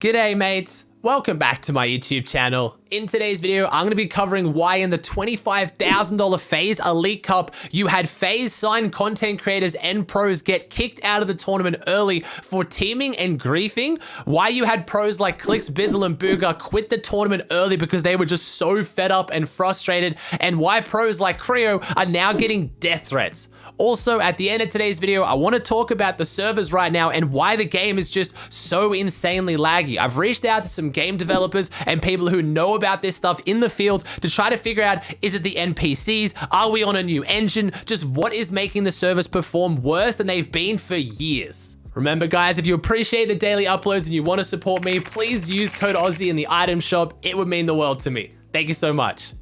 G'day mates, welcome back to my YouTube channel. In today's video, I'm going to be covering why in the $25,000 Faze Elite Cup, you had Faze signed content creators and pros get kicked out of the tournament early for teaming and griefing, why you had pros like Clix, Bizzle, and Booger quit the tournament early because they were just so fed up and frustrated, and why pros like Creo are now getting death threats. Also, at the end of today's video, I want to talk about the servers right now and why the game is just so insanely laggy. I've reached out to some game developers and people who know about this stuff in the field to try to figure out, is it the NPCs? Are we on a new engine? Just what is making the servers perform worse than they've been for years? Remember guys, if you appreciate the daily uploads and you want to support me, please use code Aussie in the item shop. It would mean the world to me. Thank you so much.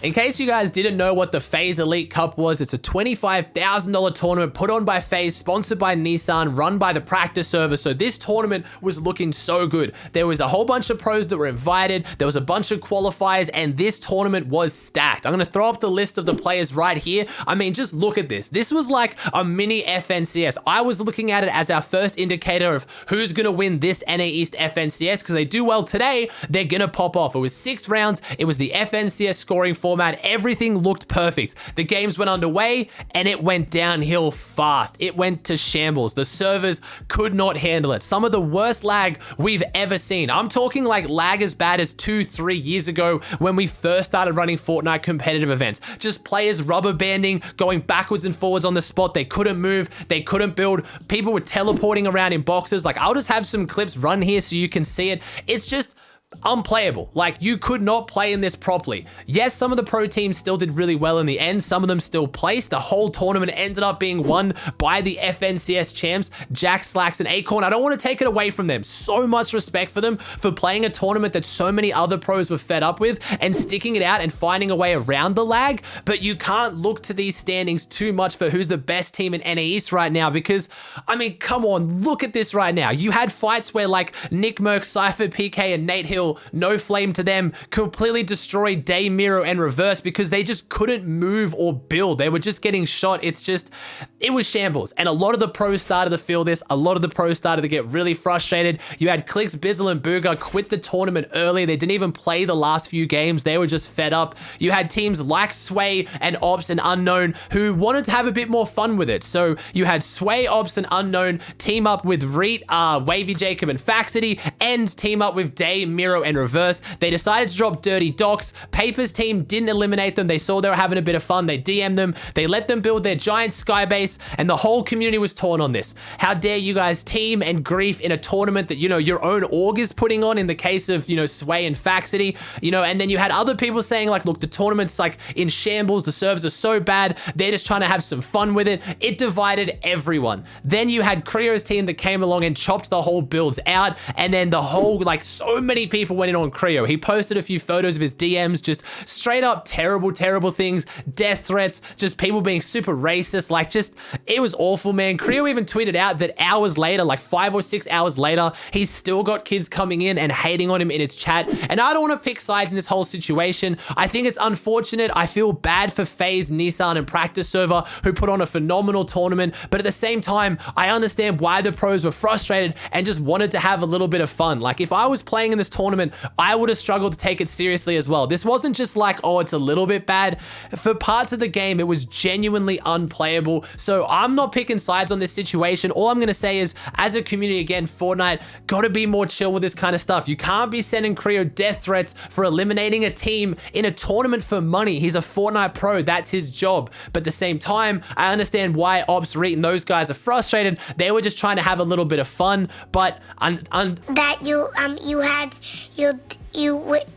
In case you guys didn't know what the Faze Elite Cup was, it's a $25,000 tournament put on by Faze, sponsored by Nissan, run by the practice server. So this tournament was looking so good. There was a whole bunch of pros that were invited, there was a bunch of qualifiers, and this tournament was stacked. I'm gonna throw up the list of the players right here. I mean, just look at this. This was like a mini FNCS. I was looking at it as our first indicator of who's gonna win this NA East FNCS, because they do well today, they're gonna pop off. It was 6 rounds, it was the FNCS scoring format, everything looked perfect. The games went underway and it went downhill fast. It went to shambles. The servers could not handle it. Some of the worst lag we've ever seen. I'm talking like lag as bad as 2-3 years ago when we first started running Fortnite competitive events. Just players rubber banding, going backwards and forwards on the spot. They couldn't move, they couldn't build. People were teleporting around in boxes. Like, I'll just have some clips run here so you can see it. It's just unplayable. Like, you could not play in this properly. Yes, some of the pro teams still did really well in the end. Some of them still placed. The whole tournament ended up being won by the FNCS champs, Jack, Slacks, and Acorn. I don't want to take it away from them. So much respect for them for playing a tournament that so many other pros were fed up with and sticking it out and finding a way around the lag. But you can't look to these standings too much for who's the best team in NA East right now, because, I mean, come on, look at this right now. You had fights where like Nick Merck, Cypher, PK, and Nate Hill, no flame to them, completely destroyed Day, Miro, and Reverse because they just couldn't move or build. They were just getting shot. It was shambles. And a lot of the pros started to feel this. A lot of the pros started to get really frustrated. You had Clix, Bizzle, and Booger quit the tournament early. They didn't even play the last few games. They were just fed up. You had teams like Sway and Ops and Unknown who wanted to have a bit more fun with it. So you had Sway, Ops, and Unknown team up with Reet, Wavy Jacob, and Faxity, and team up with Day, Miro, and Reverse. They decided to drop Dirty Docs. Paper's team didn't eliminate them. They saw they were having a bit of fun. They DM'd them. They let them build their giant sky base, and the whole community was torn on this. How dare you guys team and grief in a tournament that, you know, your own org is putting on, in the case of, you know, Sway and Faxity, you know, and then you had other people saying like, look, the tournament's like in shambles. The servers are so bad. They're just trying to have some fun with it. It divided everyone. Then you had Creo's team that came along and chopped the whole builds out, and then the whole, like, so many people went in on Creo. He posted a few photos of his DMs, just straight up terrible things, death threats, just people being super racist. Like, just, it was awful, man. Creo even tweeted out that hours later, like 5 or 6 hours later, he's still got kids coming in and hating on him in his chat. And I don't want to pick sides in this whole situation. I think it's unfortunate. I feel bad for Faze, Nissan, and Practice Server, who put on a phenomenal tournament. But at the same time, I understand why the pros were frustrated and just wanted to have a little bit of fun. Like, if I was playing in this tournament, I would have struggled to take it seriously as well. This wasn't just like, oh, it's a little bit bad. For parts of the game, it was genuinely unplayable. So I'm not picking sides on this situation. All I'm going to say is, as a community, again, Fortnite, got to be more chill with this kind of stuff. You can't be sending Creo death threats for eliminating a team in a tournament for money. He's a Fortnite pro. That's his job. But at the same time, I understand why Ops, Reet, and those guys are frustrated. They were just trying to have a little bit of fun. But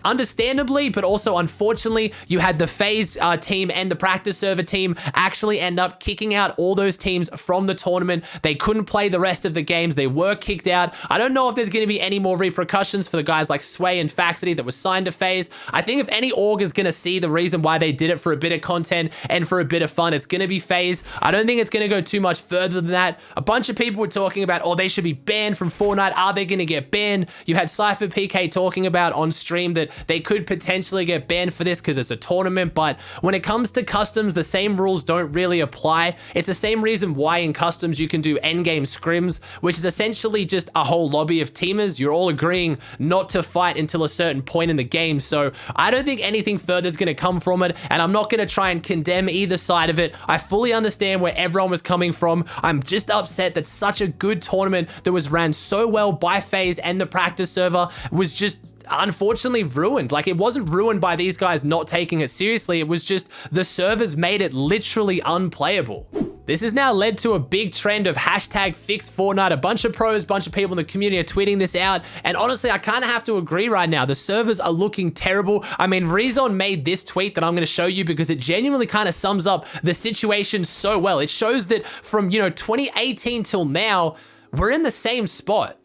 understandably, but also unfortunately, you had the Faze team and the practice server team actually end up kicking out all those teams from the tournament. They couldn't play the rest of the games. They were kicked out. I don't know if there's going to be any more repercussions for the guys like Sway and Faxity that was signed to Faze. I think if any org is going to see the reason why they did it for a bit of content and for a bit of fun, it's going to be Faze. I don't think it's going to go too much further than that. A bunch of people were talking about, oh, they should be banned from Fortnite. Are they going to get banned? You had Cypher PK talking about on stream that they could potentially get banned for this because it's a tournament, but when it comes to customs, the same rules don't really apply. It's the same reason why in customs you can do endgame scrims, which is essentially just a whole lobby of teamers. You're all agreeing not to fight until a certain point in the game, so I don't think anything further is going to come from it, and I'm not going to try and condemn either side of it. I fully understand where everyone was coming from. I'm just upset that such a good tournament that was ran so well by Faze and the practice server was just unfortunately ruined. Like, it wasn't ruined by these guys not taking it seriously. It was just the servers made it literally unplayable. This has now led to a big trend of hashtag fix Fortnite. A bunch of pros, bunch of people in the community are tweeting this out. And honestly, I kind of have to agree right now. The servers are looking terrible. I mean, Rezon made this tweet that I'm going to show you because it genuinely kind of sums up the situation so well. It shows that from, 2018 till now, we're in the same spot.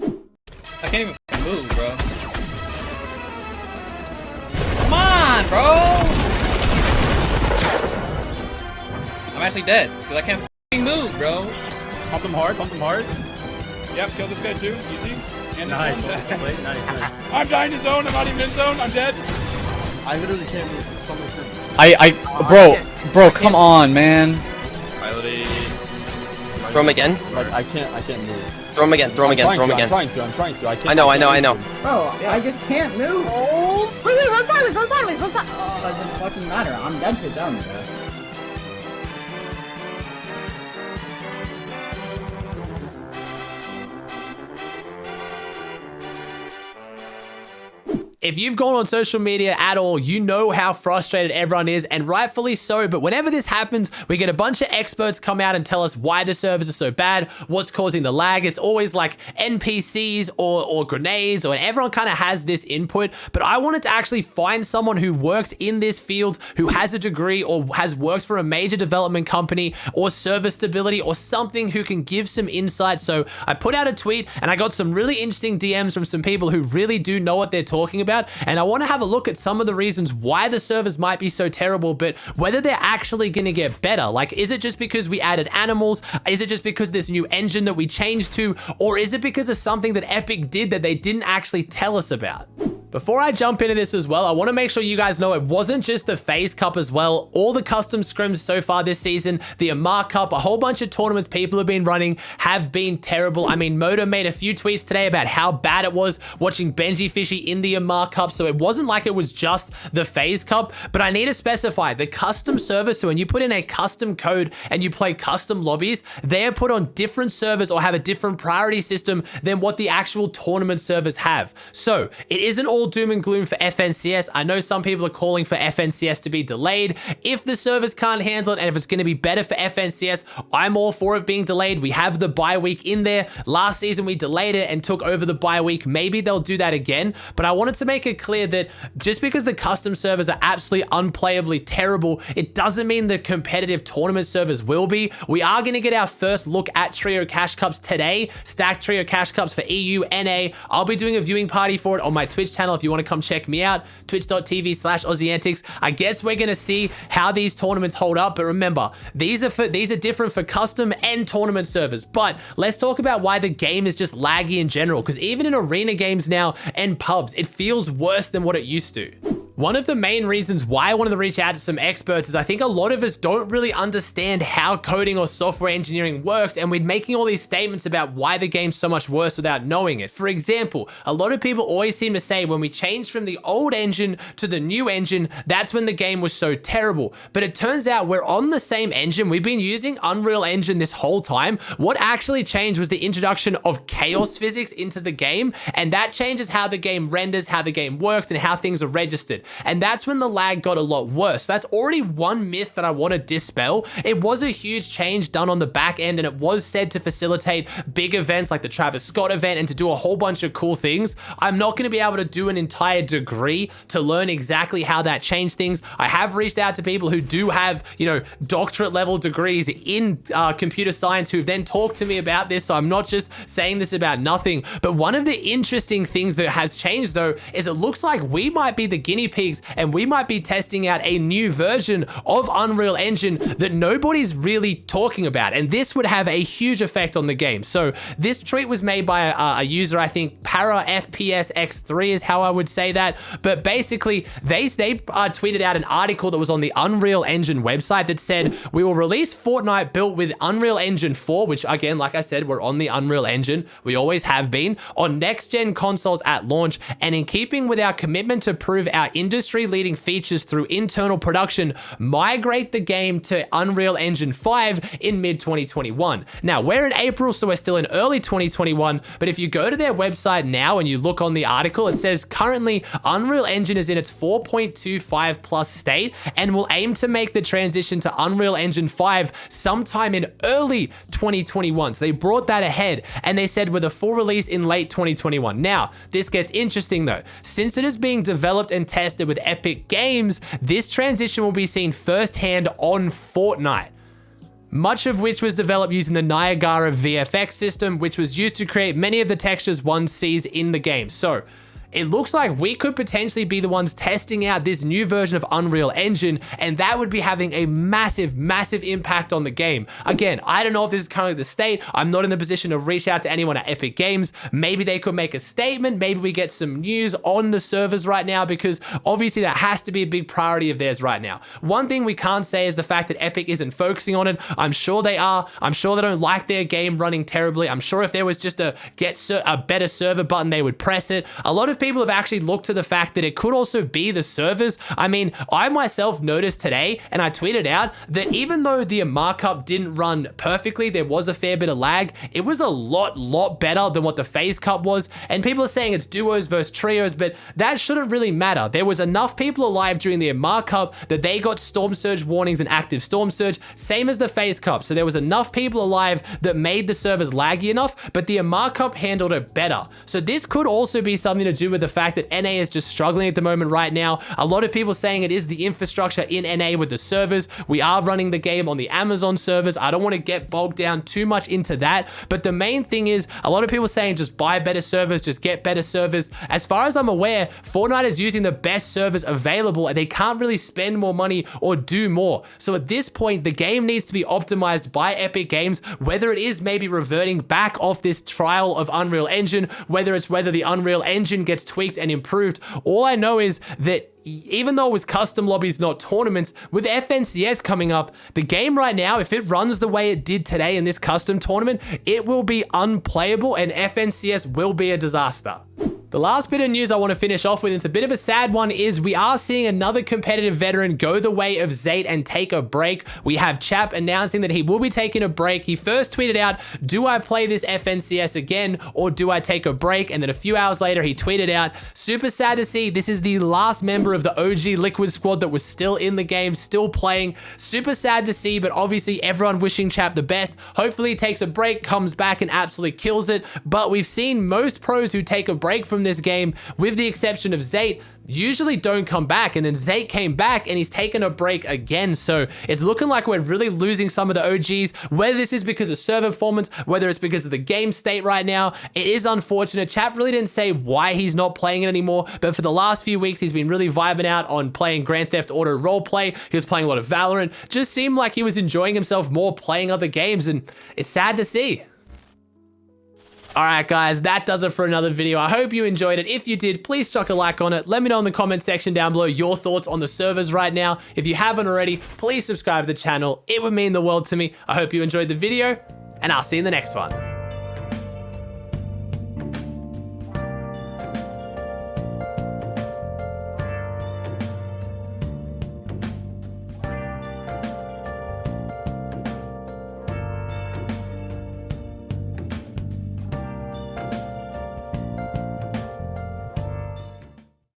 I can't even move, bro. Come on, bro! I'm actually dead because I can't move, bro. Pump them hard, pump them hard. Yep, kill this guy too. Easy. And Nice. nice. I'm dying to zone. I'm not even in zone. I'm dead. I literally can't move. So much Bro, come on, man. Throw him again. like I can't move. Throw him again. Throw him again. Throw him again. I'm trying to. I can't. I know. Bro, I just can't move. Oh, wait, run sideways. Oh, it doesn't fucking matter. I'm dead to zone, bro. If you've gone on social media at all, you know how frustrated everyone is, and rightfully so. But whenever this happens, we get a bunch of experts come out and tell us why the servers are so bad, what's causing the lag. It's always like NPCs or grenades, or everyone kind of has this input. But I wanted to actually find someone who works in this field, who has a degree or has worked for a major development company or server stability or something, who can give some insight. So I put out a tweet and I got some really interesting DMs from some people who really do know what they're talking about. And I want to have a look at some of the reasons why the servers might be so terrible, but whether they're actually going to get better. Like, is it just because we added animals? Is it just because this new engine that we changed to? Or is it because of something that Epic did that they didn't actually tell us about? Before I jump into this as well, I want to make sure you guys know it wasn't just the Faze Cup as well. All the custom scrims so far this season, the Amar Cup, a whole bunch of tournaments people have been running have been terrible. I mean, Moto made a few tweets today about how bad it was watching Benji Fishy in the Amar Cup, so it wasn't like it was just the Faze Cup, but I need to specify the custom servers. So when you put in a custom code and you play custom lobbies, they are put on different servers or have a different priority system than what the actual tournament servers have. So it isn't all doom and gloom for FNCS. I know some people are calling for FNCS to be delayed. If the servers can't handle it and if it's going to be better for FNCS, I'm all for it being delayed. We have the bye week in there. Last season we delayed it and took over the bye week. Maybe they'll do that again, but I wanted to make it clear that just because the custom servers are absolutely unplayably terrible, it doesn't mean the competitive tournament servers will be. We are going to get our first look at Trio Cash Cups today. Stacked Trio Cash Cups for EU, NA. I'll be doing a viewing party for it on my Twitch channel if you want to come check me out, twitch.tv/Aussie Antics. I guess we're going to see how these tournaments hold up, but remember, these are different for custom and tournament servers. But let's talk about why the game is just laggy in general, because even in arena games now and pubs, it feels worse than what it used to. One of the main reasons why I wanted to reach out to some experts is I think a lot of us don't really understand how coding or software engineering works, and we're making all these statements about why the game's so much worse without knowing it. For example, a lot of people always seem to say when we changed from the old engine to the new engine, that's when the game was so terrible. But it turns out we're on the same engine. We've been using Unreal Engine this whole time. What actually changed was the introduction of chaos physics into the game, and that changes how the game renders, how the game works, and how things are registered. And that's when the lag got a lot worse. That's already one myth that I want to dispel. It was a huge change done on the back end, and it was said to facilitate big events like the Travis Scott event and to do a whole bunch of cool things. I'm not going to be able to do an entire degree to learn exactly how that changed things. I have reached out to people who do have, doctorate level degrees in computer science who've then talked to me about this. So I'm not just saying this about nothing. But one of the interesting things that has changed though is it looks like we might be the guinea peaks, and we might be testing out a new version of Unreal Engine that nobody's really talking about, and this would have a huge effect on the game. So this tweet was made by a user, I think Para FPS X3 is how I would say that, but basically they tweeted out an article that was on the Unreal Engine website that said, we will release Fortnite built with Unreal Engine 4, which again, like I said, we're on the Unreal Engine, we always have been, on next-gen consoles at launch, and in keeping with our commitment to prove our industry-leading features through internal production, migrate the game to Unreal Engine 5 in mid-2021. Now, we're in April, so we're still in early 2021, but if you go to their website now and you look on the article, it says currently Unreal Engine is in its 4.25 plus state and will aim to make the transition to Unreal Engine 5 sometime in early 2021. So they brought that ahead and they said with a full release in late 2021. Now, this gets interesting though. Since it is being developed and tested with Epic Games, this transition will be seen firsthand on Fortnite, much of which was developed using the Niagara VFX system, which was used to create many of the textures one sees in the game. So it looks like we could potentially be the ones testing out this new version of Unreal Engine, and that would be having a massive, massive impact on the game. Again, I don't know if this is currently the state. I'm not in the position to reach out to anyone at Epic Games. Maybe they could make a statement. Maybe we get some news on the servers right now, because obviously that has to be a big priority of theirs right now. One thing we can't say is the fact that Epic isn't focusing on it. I'm sure they are. I'm sure they don't like their game running terribly. I'm sure if there was just a better server button, they would press it. A lot of people have actually looked to the fact that it could also be the servers. I mean, I myself noticed today, and I tweeted out that even though the markup didn't run perfectly, there was a fair bit of lag. It was a lot better than what the Faze Cup was. And people are saying it's duos versus trios, but that shouldn't really matter. There was enough people alive during the markup that they got storm surge warnings and active storm surge, same as the Faze Cup. So there was enough people alive that made the servers laggy enough, but the markup handled it better. So this could also be something to do with the fact that NA is just struggling at the moment right now. A lot of people saying it is the infrastructure in NA with the servers. We are running the game on the Amazon servers. I don't want to get bogged down too much into that, but the main thing is a lot of people saying just buy better servers, just get better servers. As far as I'm aware, Fortnite is using the best servers available and they can't really spend more money or do more. So at this point, the game needs to be optimized by Epic Games, whether it is maybe reverting back off this trial of Unreal Engine, whether the Unreal Engine gets tweaked and improved. All I know is that even though it was custom lobbies, not tournaments, with FNCS coming up, the game right now, if it runs the way it did today in this custom tournament, it will be unplayable and FNCS will be a disaster. The last bit of news I want to finish off with, it's a bit of a sad one, is we are seeing another competitive veteran go the way of Zate and take a break. We have Chap announcing that he will be taking a break. He first tweeted out, do I play this FNCS again or do I take a break? And then a few hours later, he tweeted out, super sad to see, this is the last member of the OG Liquid squad that was still in the game, still playing. Super sad to see, but obviously everyone wishing Chap the best. Hopefully he takes a break, comes back and absolutely kills it. But we've seen most pros who take a break from this game, with the exception of Zate, usually don't come back, and then Zate came back and he's taken a break again. So it's looking like we're really losing some of the OGs, whether this is because of server performance, whether it's because of the game state right now. It is unfortunate. Chap really didn't say why he's not playing it anymore, but for the last few weeks he's been really vibing out on playing Grand Theft Auto roleplay. He was playing a lot of Valorant, just seemed like he was enjoying himself more playing other games, and it's sad to see. Alright guys, that does it for another video. I hope you enjoyed it. If you did, please chuck a like on it. Let me know in the comment section down below your thoughts on the servers right now. If you haven't already, please subscribe to the channel. It would mean the world to me. I hope you enjoyed the video, and I'll see you in the next one.